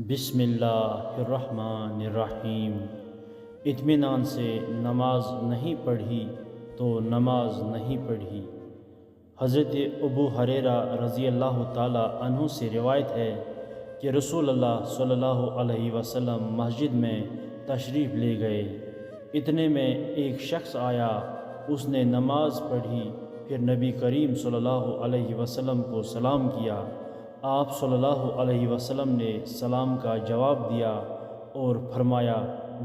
بسم اللہ الرحمن الرحیم۔ اطمینان سے نماز نہیں پڑھی تو نماز نہیں پڑھی۔ حضرت ابو ہریرہ رضی اللہ تعالی عنہ سے روایت ہے کہ رسول اللہ صلی اللہ علیہ وسلم مسجد میں تشریف لے گئے۔ اتنے میں ایک شخص آیا، اس نے نماز پڑھی، پھر نبی کریم صلی اللہ علیہ وسلم کو سلام کیا۔ آپ صلی اللہ علیہ وسلم نے سلام کا جواب دیا اور فرمایا،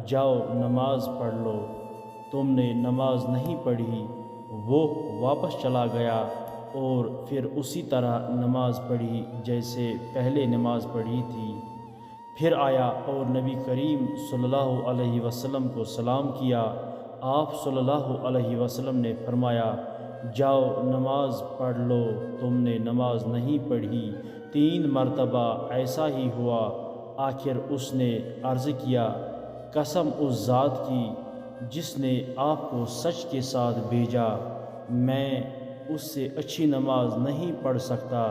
جاؤ نماز پڑھ لو، تم نے نماز نہیں پڑھی۔ وہ واپس چلا گیا اور پھر اسی طرح نماز پڑھی جیسے پہلے نماز پڑھی تھی۔ پھر آیا اور نبی کریم صلی اللہ علیہ وسلم کو سلام کیا۔ آپ صلی اللہ علیہ وسلم نے فرمایا، جاؤ نماز پڑھ لو، تم نے نماز نہیں پڑھی۔ 3 مرتبہ ایسا ہی ہوا۔ آخر اس نے عرض کیا، قسم اس ذات کی جس نے آپ کو سچ کے ساتھ بھیجا، میں اس سے اچھی نماز نہیں پڑھ سکتا،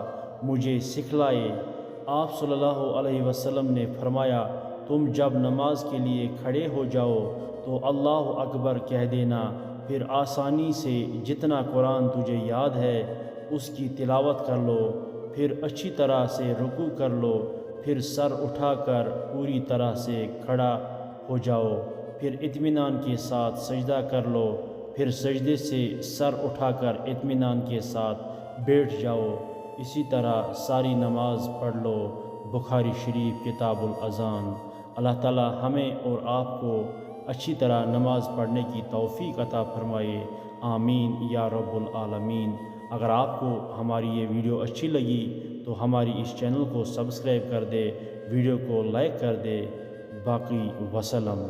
مجھے سکھلائے۔ آپ صلی اللہ علیہ وسلم نے فرمایا، تم جب نماز کے لیے کھڑے ہو جاؤ تو اللہ اکبر کہہ دینا، پھر آسانی سے جتنا قرآن تجھے یاد ہے اس کی تلاوت کر لو، پھر اچھی طرح سے رکوع کر لو، پھر سر اٹھا کر پوری طرح سے کھڑا ہو جاؤ، پھر اطمینان کے ساتھ سجدہ کر لو، پھر سجدے سے سر اٹھا کر اطمینان کے ساتھ بیٹھ جاؤ، اسی طرح ساری نماز پڑھ لو۔ بخاری شریف کتاب الاذان۔ اللہ تعالی ہمیں اور آپ کو اچھی طرح نماز پڑھنے کی توفیق عطا فرمائے، آمین یا رب العالمین۔ اگر آپ کو ہماری یہ ویڈیو اچھی لگی تو ہماری اس چینل کو سبسکرائب کر دے، ویڈیو کو لائک کر دے۔ باقی وسلم۔